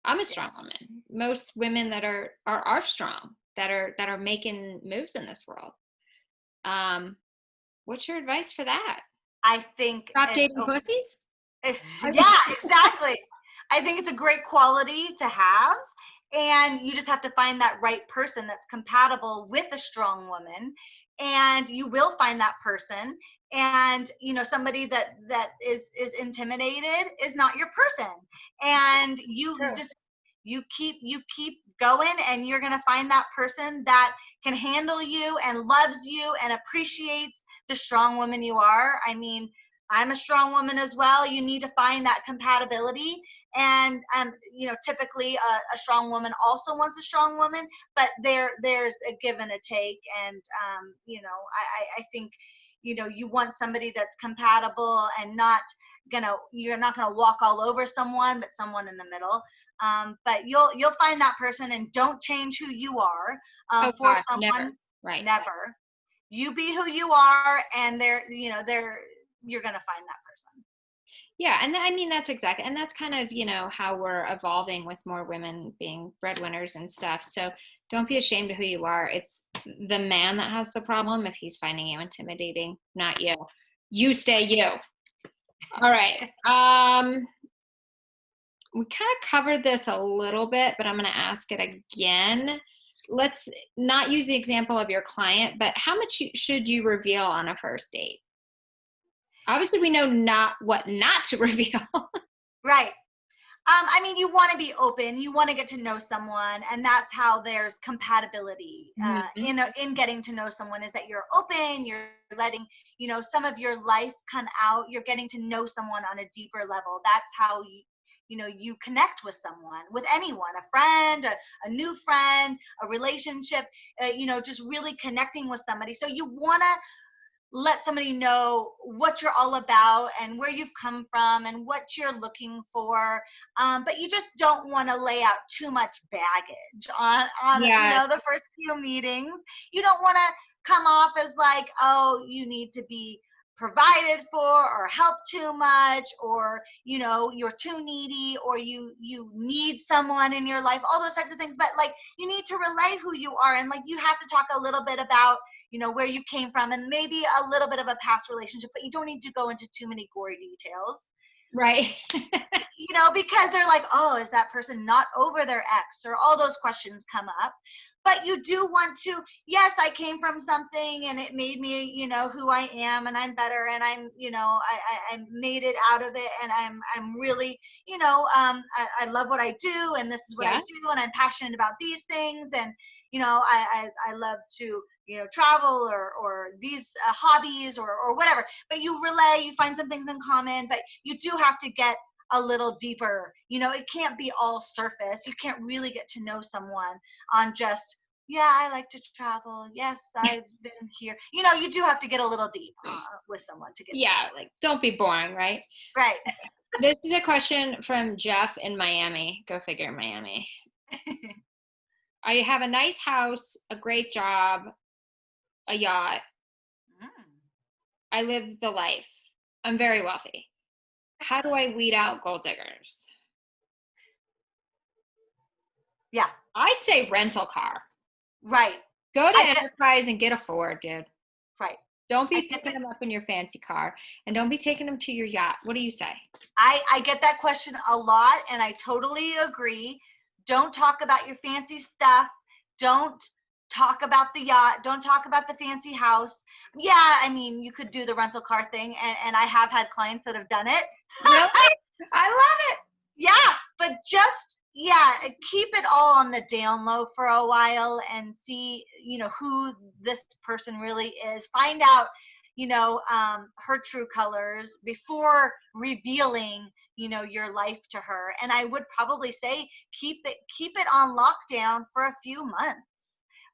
S1: I'm a strong woman. Most women that are strong, that are making moves in this world. What's your advice for that?
S2: I think
S1: stop dating pussies.
S2: Yeah, exactly. I think it's a great quality to have. And you just have to find that right person that's compatible with a strong woman, and you will find that person. And somebody that is intimidated is not your person. And you keep going, and you're going to find that person that can handle you and loves you and appreciates the strong woman you are. I mean, I'm a strong woman as well. You need to find that compatibility. And typically a strong woman also wants a strong woman, but there's a give and a take. And I think you want somebody that's compatible, and you're not gonna walk all over someone, but someone in the middle. But you'll find that person, and don't change who you are for someone.
S1: Never. Right.
S2: Never. You be who you are, and you're gonna find that person.
S1: Yeah, and I mean, that's exactly, and that's kind of, how we're evolving with more women being breadwinners and stuff. So don't be ashamed of who you are. It's the man that has the problem if he's finding you intimidating, not you. You stay you. All right. We kind of covered this a little bit, but I'm going to ask it again. Let's not use the example of your client, but how much should you reveal on a first date? Obviously, we know not what not to reveal.
S2: Right. I mean, you want to be open. You want to get to know someone, and that's how there's compatibility
S1: Mhm.
S2: in getting to know someone. Is that you're open, you're letting some of your life come out. You're getting to know someone on a deeper level. That's how you connect with someone, with anyone, a friend, a new friend, a relationship. Just really connecting with somebody. So you want to let somebody know what you're all about and where you've come from and what you're looking for, but you just don't want to lay out too much baggage on
S1: Yes.
S2: the first few meetings. You don't want to come off as like, oh, you need to be provided for or help too much, or you're too needy, or you need someone in your life, all those types of things. But like, you need to relay who you are, and like, you have to talk a little bit about where you came from, and maybe a little bit of a past relationship, but you don't need to go into too many gory details.
S1: Right.
S2: Because they're like, oh, is that person not over their ex, or all those questions come up. But you do want to, yes, I came from something and it made me, who I am, and I'm better, and I'm, I made it out of it, and I'm really, I love what I do, and this is what I
S1: Yeah.
S2: do, and I'm passionate about these things, and I love to travel, or these hobbies, or whatever. But you relay, you find some things in common, but you do have to get a little deeper. It can't be all surface. You can't really get to know someone on just, yeah, I like to travel, yes, I've been here. You do have to get a little deep with someone to get to know
S1: Yeah.
S2: someone.
S1: Like, don't be boring, right?
S2: Right.
S1: This is a question from Jeff in Miami. Go figure, Miami. I have a nice house, a great job, a yacht.
S2: Mm.
S1: I live the life. I'm very wealthy. How do I weed out gold diggers?
S2: Yeah.
S1: I say rental car.
S2: Right.
S1: Go to
S2: I get
S1: Enterprise and get a Ford, dude.
S2: right.
S1: Don't
S2: I
S1: be
S2: get
S1: picking
S2: that.
S1: them up in your fancy car, and don't be taking them to your yacht. What do you say?
S2: I get that question a lot, and I totally agree. Don't talk about your fancy stuff. Don't talk about the yacht. Don't talk about the fancy house. Yeah, I mean, you could do the rental car thing, and I have had clients that have done it.
S1: Really? I love it.
S2: Yeah, but just, yeah, keep it all on the down low for a while, and see who this person really is. Find out her true colors before revealing your life to her. And I would probably say keep it on lockdown for a few months.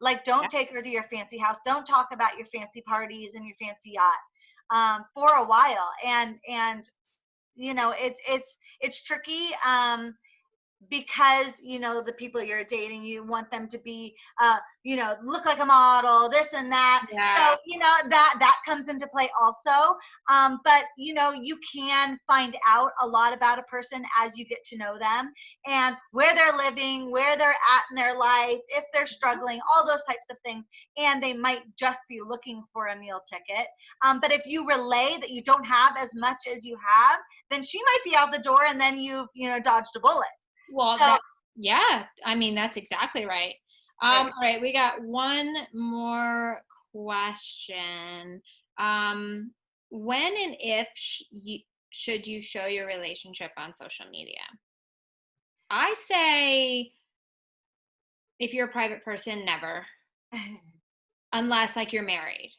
S2: Like,
S1: Yeah.
S2: don't take her to your fancy house, don't talk about your fancy parties and your fancy yacht for a while. And it's tricky, because the people you're dating, you want them to be look like a model, this and that. So
S1: Yeah.
S2: that comes into play also. But you can find out a lot about a person as you get to know them, and where they're living, where they're at in their life, if they're struggling, all those types of things. And they might just be looking for a meal ticket. But if you relay that you don't have as much as you have, then she might be out the door, and then you've dodged a bullet.
S1: Well,
S2: So,
S1: that, yeah, I mean, that's exactly right.
S2: right.
S1: All right, we got one more question. When and if should you show your relationship on social media? I say, if you're a private person, never, unless like you're married.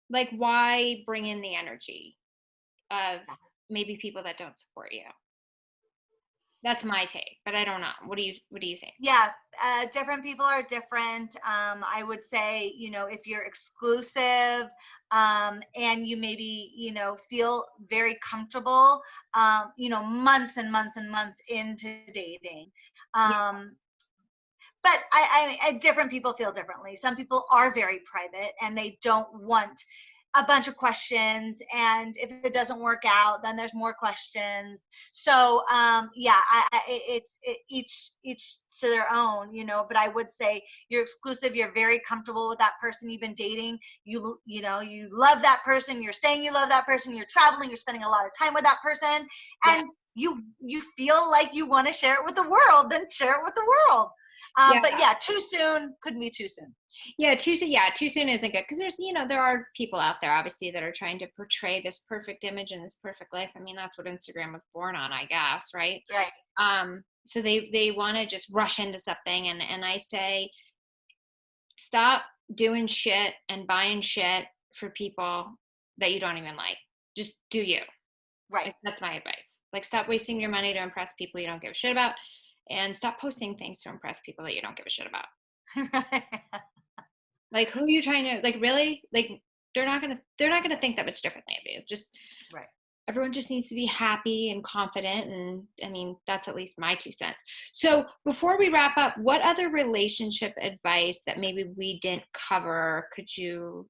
S1: Like, why bring in the energy of maybe people that don't support you? That's my take, but I don't know. What do you think?
S2: Yeah, different people are different. I would say, if you're exclusive, and you maybe, feel very comfortable, months and months and months into dating.
S1: Yeah.
S2: But different people feel differently. Some people are very private, and they don't want a bunch of questions, and if it doesn't work out, then there's more questions. So yeah, each to their own, you know. But I would say you're exclusive, you're very comfortable with that person you've been dating, you know, you love that person, you're saying you love that person, you're traveling, you're spending a lot of time with that person, and you feel like you want to share it with the world, then share it with the world. But yeah, too soon couldn't be too soon.
S1: Yeah, too soon isn't good, because there's, you know, there are people out there obviously that are trying to portray this perfect image and this perfect life. I mean, that's what Instagram was born on, I guess, right?
S2: Right.
S1: So they want to just rush into something, and I say, stop doing shit and buying shit for people that you don't even like. Just do you.
S2: Right.
S1: Like, that's my advice. Like, stop wasting your money to impress people you don't give a shit about, and stop posting things to impress people that you don't give a shit about. Like, who are you trying to, like, really? Like, they're not gonna think that much differently of you. Just
S2: Right.
S1: everyone just needs to be happy and confident, and I mean, that's at least my 2 cents. So before we wrap up, what other relationship advice that maybe we didn't cover could you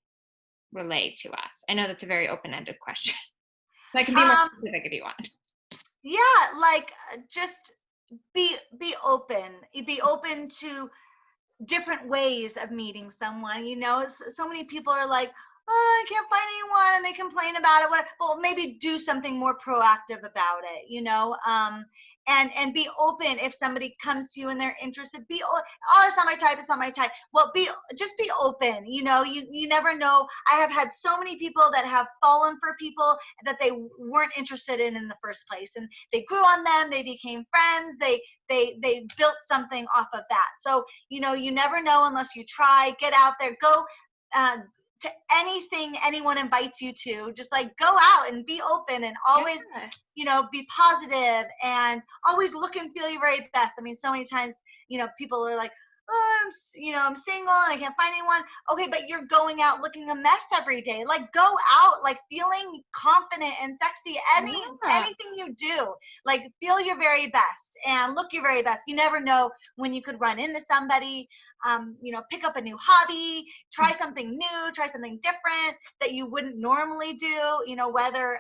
S1: relay to us? I know that's a very open-ended question, so I can be more specific if you want.
S2: Yeah, like just be open. Be open to different ways of meeting someone. You know, so many people are like, oh, I can't find anyone, and they complain about it. Well, maybe do something more proactive about it, you know. And be open. If somebody comes to you and they're interested, oh, it's not my type, it's not my type. Well, just be open. You know, you never know. I have had so many people that have fallen for people that they weren't interested in the first place, and they grew on them, they became friends, they built something off of that. So, you know, you never know unless you try. Get out there, go to anything anyone invites you to. Just like go out and be open, and always, you know, be positive, and always look and feel your very best. I mean, so many times, you know, people are like, oh, I'm single and I can't find anyone. Okay, but you're going out looking a mess every day. Like, go out like feeling confident and sexy. Anything you do, like, feel your very best and look your very best. You never know when you could run into somebody. You know, pick up a new hobby, try something new, try something different that you wouldn't normally do. You know, whether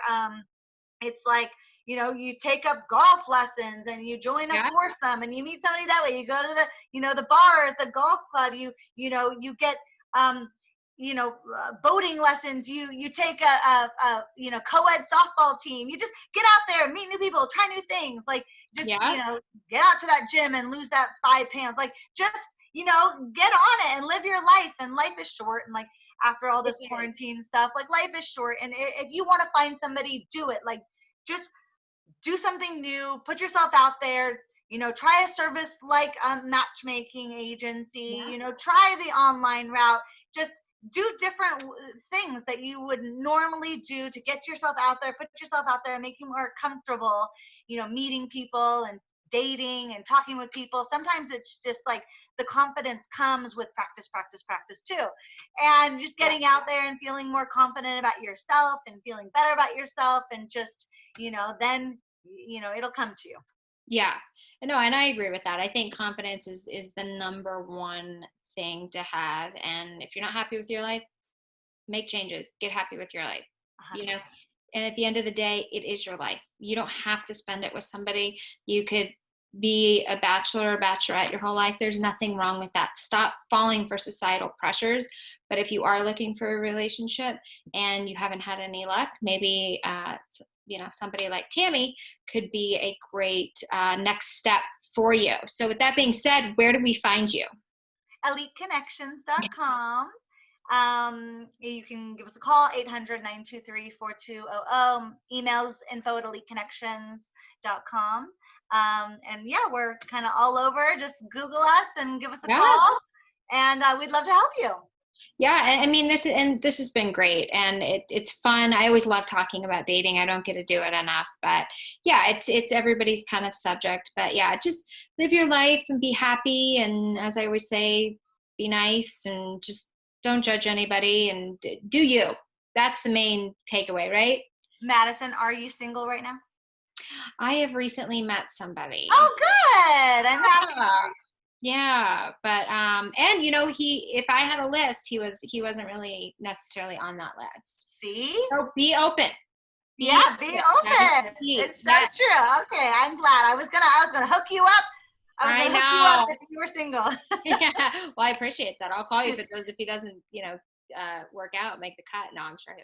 S2: it's like, you know, you take up golf lessons and you join a foursome and you meet somebody that way. You go to the, you know, the bar at the golf club. You know, you get boating lessons. You take a you know, co-ed softball team. You just get out there, meet new people, try new things. Like, just you know, get out to that gym and lose that 5 pounds. Like, just, you know, get on it and live your life. And life is short. And like, after all this quarantine stuff, like, life is short. And if you want to find somebody, do it. Like, just do something new, put yourself out there, you know, try a service like a matchmaking agency, you know, try the online route. Just do different things that you would normally do to get yourself out there, put yourself out there, and make you more comfortable, you know, meeting people and dating and talking with people. Sometimes it's just like the confidence comes with practice too, and just getting out there and feeling more confident about yourself and feeling better about yourself, and just, you know, then, you know, it'll come to you.
S1: Yeah, no, and I agree with that. I think confidence is the number one thing to have, and if you're not happy with your life, make changes. Get happy with your life. 100%. You know, and at the end of the day, it is your life. You don't have to spend it with somebody. You could be a bachelor or bachelorette your whole life. There's nothing wrong with that. Stop falling for societal pressures. But if you are looking for a relationship and you haven't had any luck, maybe you know, somebody like Tammi could be a great next step for you. So with that being said, where do we find you?
S2: EliteConnections.com. You can give us a call, 800-923-4200. Emails, info@EliteConnections.com. And yeah, we're kind of all over. Just Google us and give us a call, and we'd love to help you.
S1: Yeah, I mean, this has been great, and it's fun. I always love talking about dating. I don't get to do it enough, but yeah, it's everybody's kind of subject. But yeah, just live your life and be happy, and as I always say, be nice, and just don't judge anybody, and do you. That's the main takeaway, right?
S2: Madison, are you single right now?
S1: I have recently met somebody.
S2: Oh, good. I'm happy.
S1: Yeah, but and you know, if I had a list, he wasn't really necessarily on that list.
S2: See?
S1: So be open.
S2: Yeah, be open.
S1: That is key.
S2: It's so true. Okay, I'm glad. I was gonna hook you up. I was
S1: I
S2: gonna hook you up
S1: know.
S2: if you were single.
S1: Yeah. Well, I appreciate that. I'll call you if he doesn't, work out, make the cut. No, I'm sure.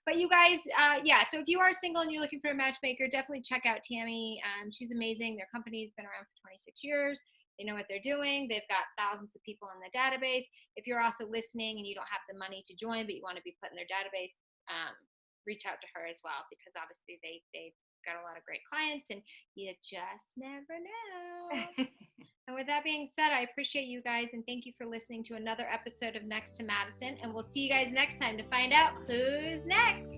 S1: But you guys, yeah. So if you are single and you're looking for a matchmaker, definitely check out Tammi. She's amazing. Their company's been around for 26 years. They know what they're doing. They've got thousands of people in the database. If you're also listening and you don't have the money to join, but you want to be put in their database, reach out to her as well, because obviously they've got a lot of great clients and you just never know. And with that being said, I appreciate you guys and thank you for listening to another episode of Next to Madison. And we'll see you guys next time to find out who's next.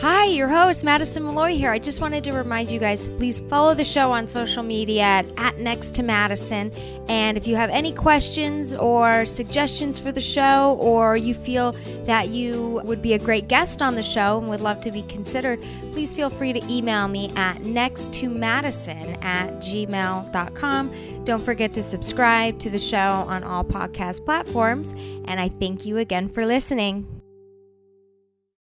S1: Hi, your host, Madison Malloy here. I just wanted to remind you guys to please follow the show on social media at Next to Madison. And if you have any questions or suggestions for the show, or you feel that you would be a great guest on the show and would love to be considered, please feel free to email me at nexttomadison@gmail.com. Don't forget to subscribe to the show on all podcast platforms. And I thank you again for listening.